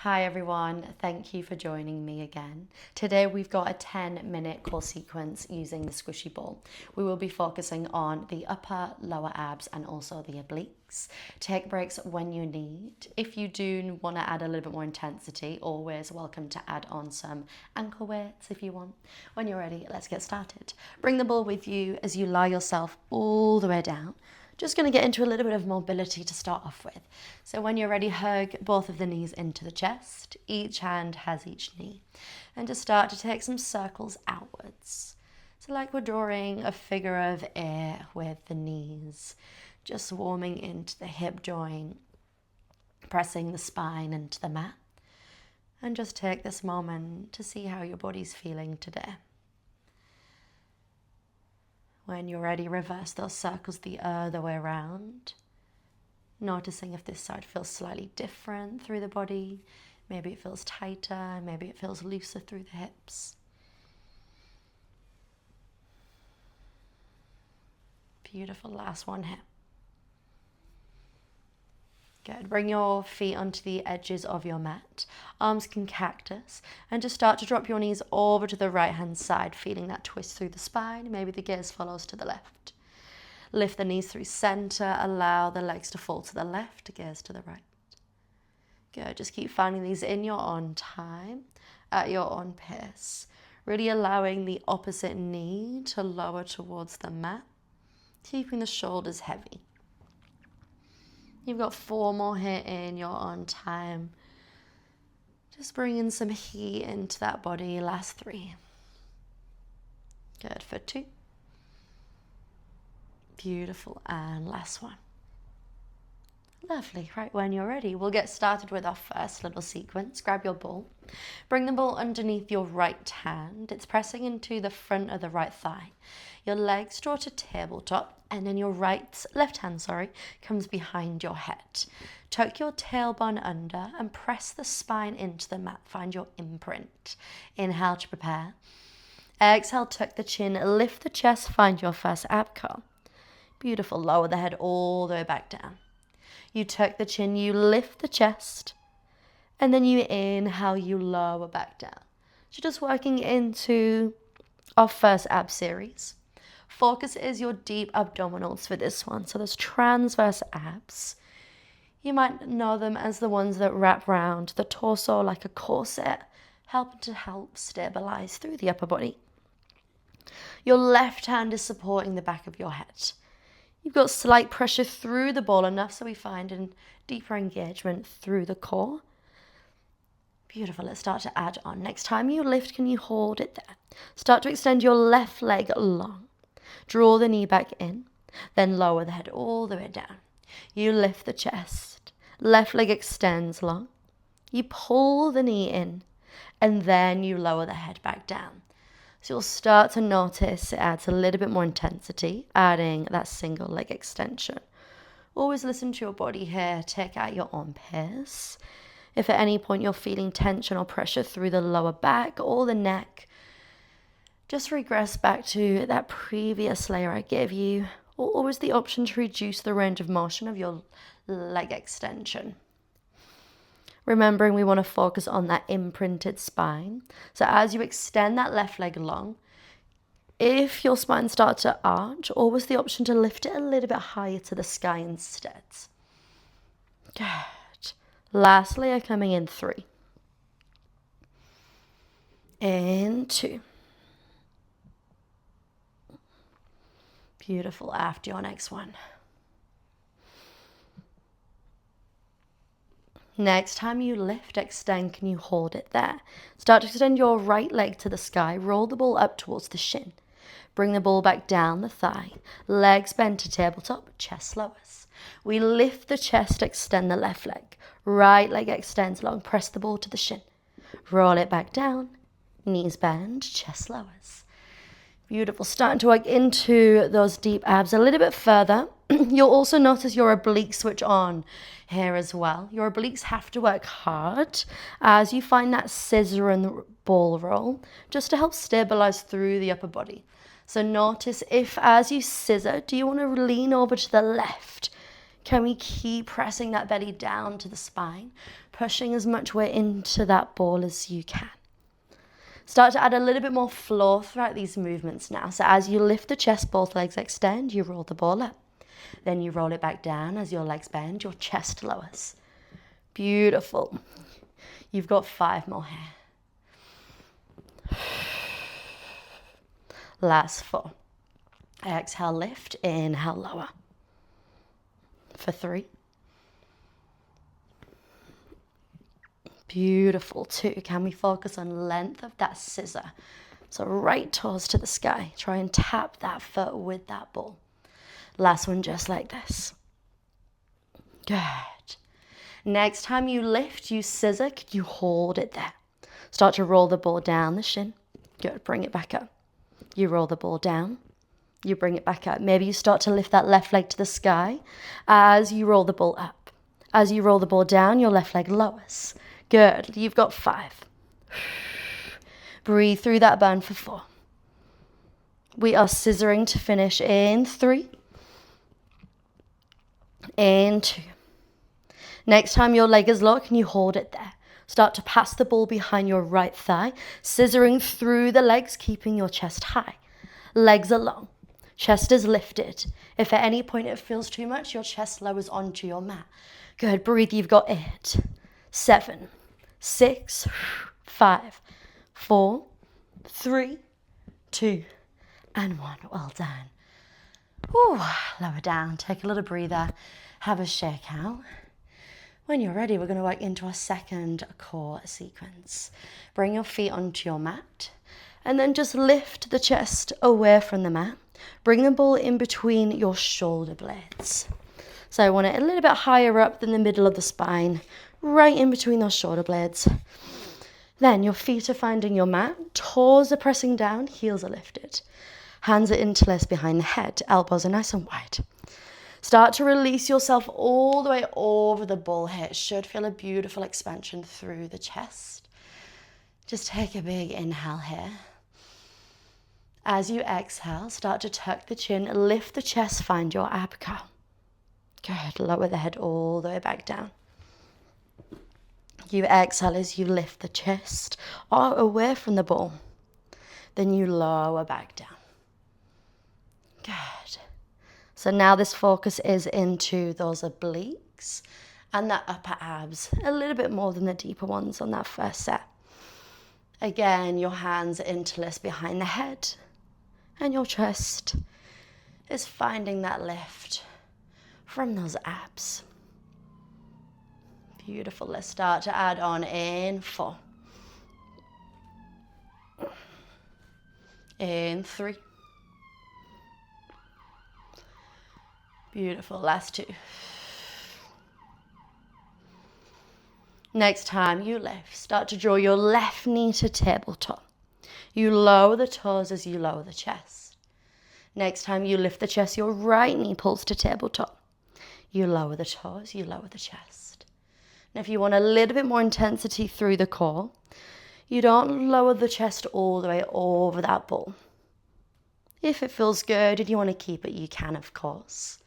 Hi everyone, thank you for joining me again. Today we've got a 10-minute core sequence using the squishy ball. We will be focusing on the upper, lower abs and also the obliques. Take breaks when you need. If you do want to add a little bit more intensity, always welcome to add on some ankle weights if you want. When you're ready, let's get started. Bring the ball with you as you lie yourself all the way down. Just going to get into a little bit of mobility to start off with. So when you're ready, hug both of the knees into the chest. Each hand has each knee. And just start to take some circles outwards. So like we're drawing a figure of air with the knees. Just warming into the hip joint. Pressing the spine into the mat. And just take this moment to see how your body's feeling today. When you're ready, reverse those circles the other way around. Noticing if this side feels slightly different through the body. Maybe it feels tighter, maybe it feels looser through the hips. Beautiful, last one here. Good. Bring your feet onto the edges of your mat. Arms can cactus. And just start to drop your knees over to the right hand side, feeling that twist through the spine. Maybe the gaze follows to the left. Lift the knees through center. Allow the legs to fall to the left, gaze to the right. Good. Just keep finding these in your own time, at your own pace. Really allowing the opposite knee to lower towards the mat, keeping the shoulders heavy. You've got 4 more here in your own time. Just bring in some heat into that body. Last 3. Good for 2. Beautiful. And last one. Lovely. Right, when you're ready, we'll get started with our first little sequence. Grab your ball. Bring the ball underneath your right hand. It's pressing into the front of the right thigh. Your legs draw to tabletop, and then your left hand, comes behind your head. Tuck your tailbone under and press the spine into the mat. Find your imprint. Inhale to prepare. Exhale, tuck the chin, lift the chest, find your first ab curl. Beautiful. Lower the head all the way back down. You tuck the chin, you lift the chest, and then you inhale, you lower back down. So just working into our first ab series. Focus is your deep abdominals for this one. So those transverse abs. You might know them as the ones that wrap around the torso like a corset, helping to help stabilize through the upper body. Your left hand is supporting the back of your head. You've got slight pressure through the ball, enough so we find a deeper engagement through the core. Beautiful. Let's start to add on. Next time you lift, can you hold it there? Start to extend your left leg long. Draw the knee back in, then lower the head all the way down. You lift the chest. Left leg extends long. You pull the knee in, and then you lower the head back down. So you'll start to notice it adds a little bit more intensity, adding that single leg extension. Always listen to your body here. Take at your own pace. If at any point you're feeling tension or pressure through the lower back or the neck, just regress back to that previous layer I gave you, or always the option to reduce the range of motion of your leg extension. Remembering we want to focus on that imprinted spine. So as you extend that left leg long, if your spine starts to arch, always the option to lift it a little bit higher to the sky instead. Good. Last layer coming in 3. In 2. Beautiful. After your next one. Next time you lift, extend, can you hold it there? Start to extend your right leg to the sky. Roll the ball up towards the shin. Bring the ball back down the thigh. Legs bend to tabletop, chest lowers. We lift the chest, extend the left leg. Right leg extends long. Press the ball to the shin. Roll it back down. Knees bend, chest lowers. Beautiful. Starting to work into those deep abs a little bit further. You'll also notice your obliques switch on here as well. Your obliques have to work hard as you find that scissor and ball roll just to help stabilize through the upper body. So notice if as you scissor, do you want to lean over to the left? Can we keep pressing that belly down to the spine, pushing as much weight into that ball as you can? Start to add a little bit more floor throughout these movements now. So as you lift the chest, both legs extend, you roll the ball up. Then you roll it back down. As your legs bend, your chest lowers. Beautiful. You've got 5 more here. Last 4. Exhale, lift. Inhale, lower. For 3. Beautiful. 2. Can we focus on length of that scissor? So right toes to the sky. Try and tap that foot with that ball. Last one, just like this. Good. Next time you lift, you scissor. Could you hold it there? Start to roll the ball down the shin. Good. Bring it back up. You roll the ball down. You bring it back up. Maybe you start to lift that left leg to the sky as you roll the ball up. As you roll the ball down, your left leg lowers. Good. You've got 5. Breathe through that burn for 4. We are scissoring to finish in 3. In 2. Next time your leg is low, can you hold it there? Start to pass the ball behind your right thigh, scissoring through the legs, keeping your chest high. Legs are long. Chest is lifted. If at any point it feels too much, your chest lowers onto your mat. Good. Breathe. You've got 8, 7, 6, 5, 4, 3, 2, and 1. Well done. Ooh, lower down. Take a little breather. Have a shake out. When you're ready, we're going to work into our second core sequence. Bring your feet onto your mat and then just lift the chest away from the mat. Bring the ball in between your shoulder blades. So I want it a little bit higher up than the middle of the spine, right in between those shoulder blades. Then your feet are finding your mat, toes are pressing down, heels are lifted. Hands are interlaced behind the head, elbows are nice and wide. Start to release yourself all the way over the ball here. It should feel a beautiful expansion through the chest. Just take a big inhale here. As you exhale, start to tuck the chin, lift the chest, find your ab curl. Good, lower the head all the way back down. You exhale as you lift the chest away from the ball. Then you lower back down. Good. So now this focus is into those obliques and the upper abs, a little bit more than the deeper ones on that first set. Again, your hands are interlaced behind the head and your chest is finding that lift from those abs. Beautiful. Let's start to add on in 4. In 3. Beautiful. Last 2. Next time you lift, start to draw your left knee to tabletop. You lower the toes as you lower the chest. Next time you lift the chest, your right knee pulls to tabletop. You lower the toes, you lower the chest. And if you want a little bit more intensity through the core, you don't lower the chest all the way over that ball. If it feels good and you want to keep it, you can, of course.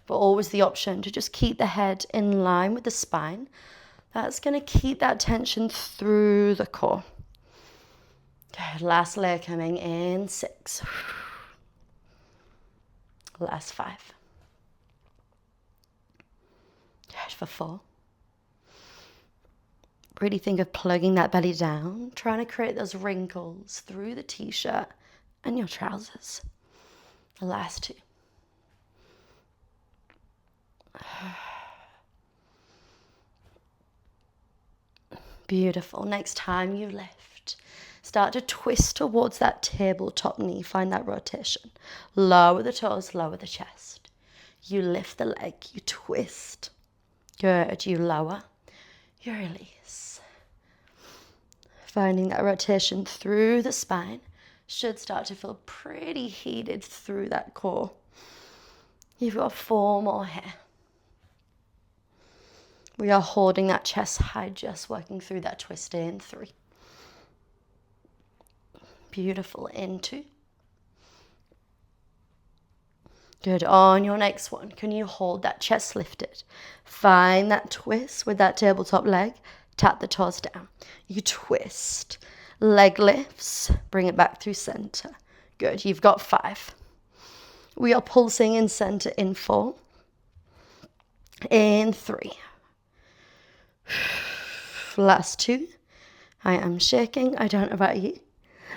But always the option to just keep the head in line with the spine. That's going to keep that tension through the core. Good. Last layer coming in. 6. Last 5. Good. For 4. Really think of plugging that belly down, trying to create those wrinkles through the t-shirt and your trousers. The last 2. Beautiful. Next time you lift, start to twist towards that tabletop knee. Find that rotation. Lower the toes, lower the chest. You lift the leg, you twist. Good. You lower, you release. Finding that rotation through the spine. Should start to feel pretty heated through that core. You've got 4 more here. We are holding that chest high, just working through that twist in 3. Beautiful. In 2. Good. On your next one, can you hold that chest lifted? Find that twist with that tabletop leg. Tap the toes down. You twist. Leg lifts. Bring it back through center. Good. You've got 5. We are pulsing in center in 4. In 3. Last 2. I am shaking. I don't know about you.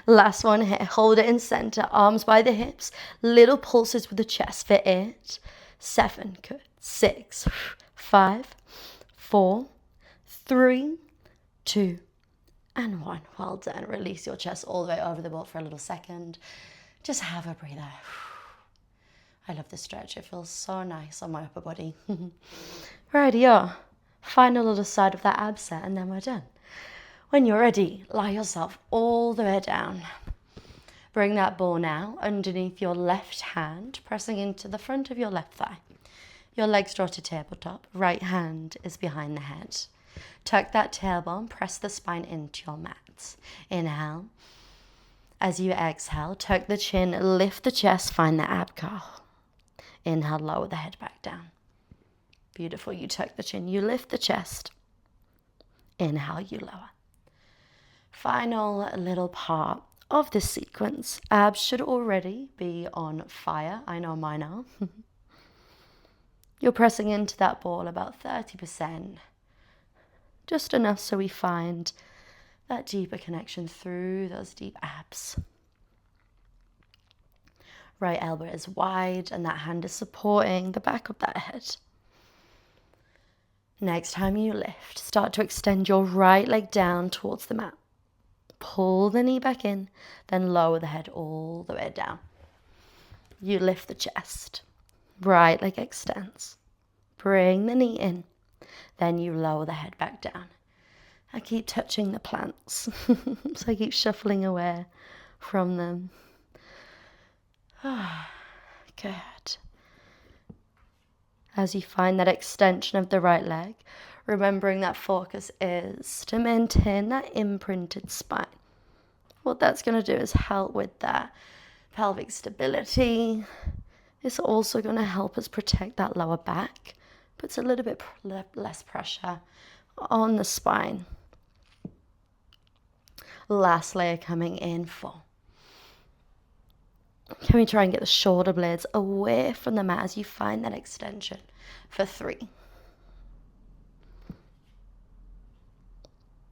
Last one here. Hold it in center. Arms by the hips. Little pulses with the chest for 8, 7, good. 6, 5, 4, 3, 2, and 1. Well done. Release your chest all the way over the ball for a little second. Just have a breather. I love this stretch. It feels so nice on my upper body. Righty-o. Final little side of that ab set and then we're done. When you're ready, lie yourself all the way down. Bring that ball now underneath your left hand, pressing into the front of your left thigh. Your legs draw to tabletop. Right hand is behind the head. Tuck that tailbone, press the spine into your mat. Inhale. As you exhale, tuck the chin, lift the chest, find the ab curl. Inhale, lower the head back down. Beautiful. You tuck the chin, you lift the chest. Inhale, you lower. Final little part of this sequence. Abs should already be on fire. I know mine are. You're pressing into that ball about 30%. Just enough so we find that deeper connection through those deep abs. Right elbow is wide and that hand is supporting the back of that head. Next time you lift, start to extend your right leg down towards the mat. Pull the knee back in, then lower the head all the way down. You lift the chest. Right leg extends. Bring the knee in. Then you lower the head back down. I keep touching the plants. So I keep shuffling away from them. Good. As you find that extension of the right leg, remembering that focus is to maintain that imprinted spine. What that's going to do is help with that pelvic stability. It's also going to help us protect that lower back. Puts a little bit less pressure on the spine. Last layer coming in 4. Can we try and get the shoulder blades away from the mat as you find that extension for 3.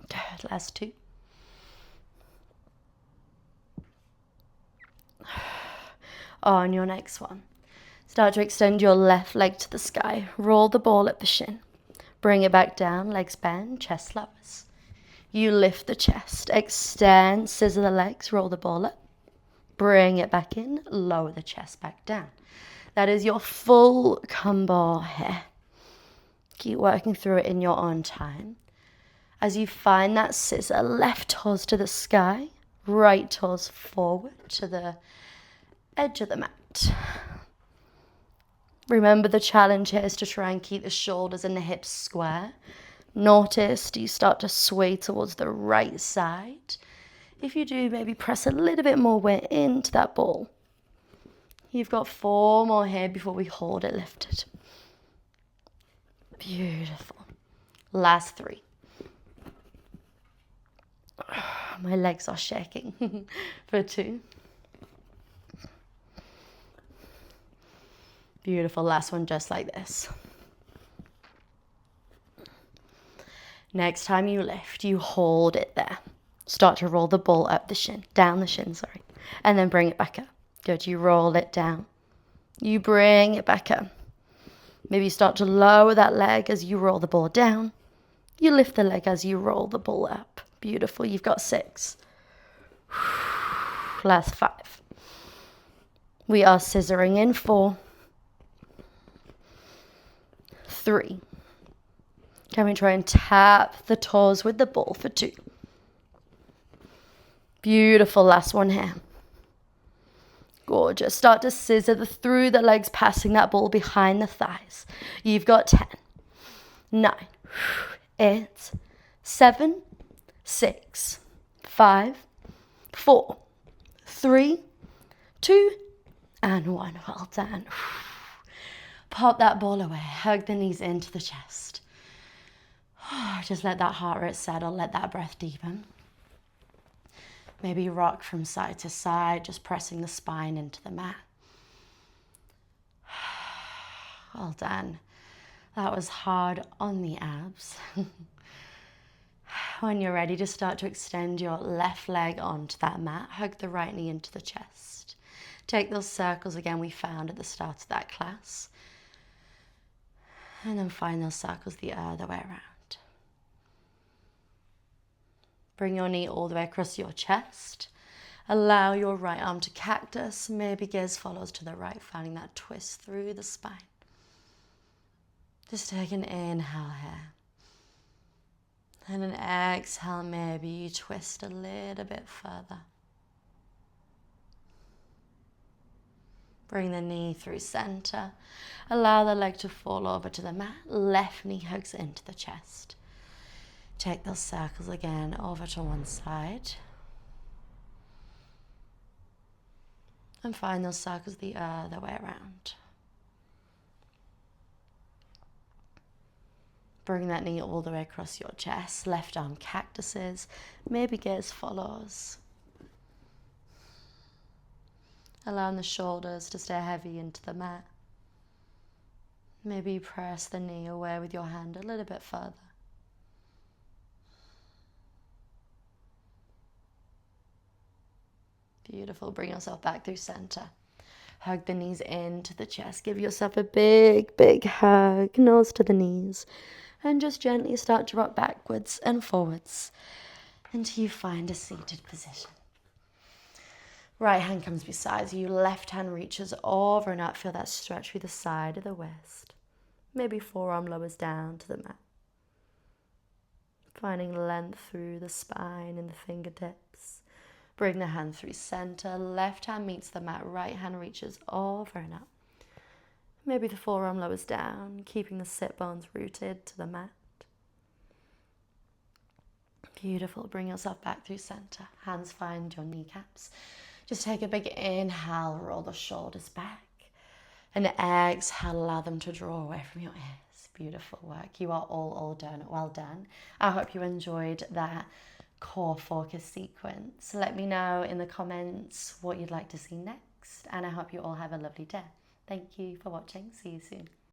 Good, last 2. On your next one, start to extend your left leg to the sky. Roll the ball up the shin. Bring it back down, legs bend, chest lowers. You lift the chest, extend, scissor the legs, roll the ball up. Bring it back in, lower the chest back down. That is your full combo here. Keep working through it in your own time. As you find that scissor, left toes to the sky, right toes forward to the edge of the mat. Remember the challenge here is to try and keep the shoulders and the hips square. Notice, do you start to sway towards the right side? If you do, maybe press a little bit more weight into that ball. You've got 4 more here before we hold it lifted. Beautiful. Last 3. My legs are shaking for 2. Beautiful. Last one just like this. Next time you lift, you hold it there. Start to roll the ball up the shin, down the shin, sorry. And then bring it back up. Good, you roll it down. You bring it back up. Maybe you start to lower that leg as you roll the ball down. You lift the leg as you roll the ball up. Beautiful, you've got 6. Last 5. We are scissoring in 4. 3. Can we try and tap the toes with the ball for 2? Beautiful, last one here. Gorgeous. Start to scissor through the legs, passing that ball behind the thighs. You've got 10, 9, 8, 7, 6, 5, 4, 3, 2, And one. Well done. Pop that ball away. Hug the knees into the chest. Just let that heart rate settle. Let that breath deepen. Maybe rock from side to side, just pressing the spine into the mat. Well done. That was hard on the abs. When you're ready to start to extend your left leg onto that mat, hug the right knee into the chest. Take those circles again we found at the start of that class. And then find those circles the other way around. Bring your knee all the way across your chest. Allow your right arm to cactus. Maybe gaze follows to the right, finding that twist through the spine. Just take an inhale here. And an exhale, maybe you twist a little bit further. Bring the knee through center. Allow the leg to fall over to the mat. Left knee hugs into the chest. Take those circles again over to one side. And find those circles the other way around. Bring that knee all the way across your chest. Left arm cactuses. Maybe gaze follows. Allowing the shoulders to stay heavy into the mat. Maybe press the knee away with your hand a little bit further. Beautiful. Bring yourself back through center. Hug the knees into the chest. Give yourself a big, big hug. Nose to the knees. And just gently start to rock backwards and forwards until you find a seated position. Right hand comes beside you. Left hand reaches over and up. Feel that stretch through the side of the waist. Maybe forearm lowers down to the mat. Finding length through the spine and the fingertips. Bring the hand through center. Left hand meets the mat. Right hand reaches over and up. Maybe the forearm lowers down, keeping the sit bones rooted to the mat. Beautiful. Bring yourself back through center. Hands find your kneecaps. Just take a big inhale, roll the shoulders back. And exhale, allow them to draw away from your ears. Beautiful work. You are all done. Well done. I hope you enjoyed that core focus sequence. Let me know in the comments what you'd like to see next. And I hope you all have a lovely day. Thank you for watching. See you soon.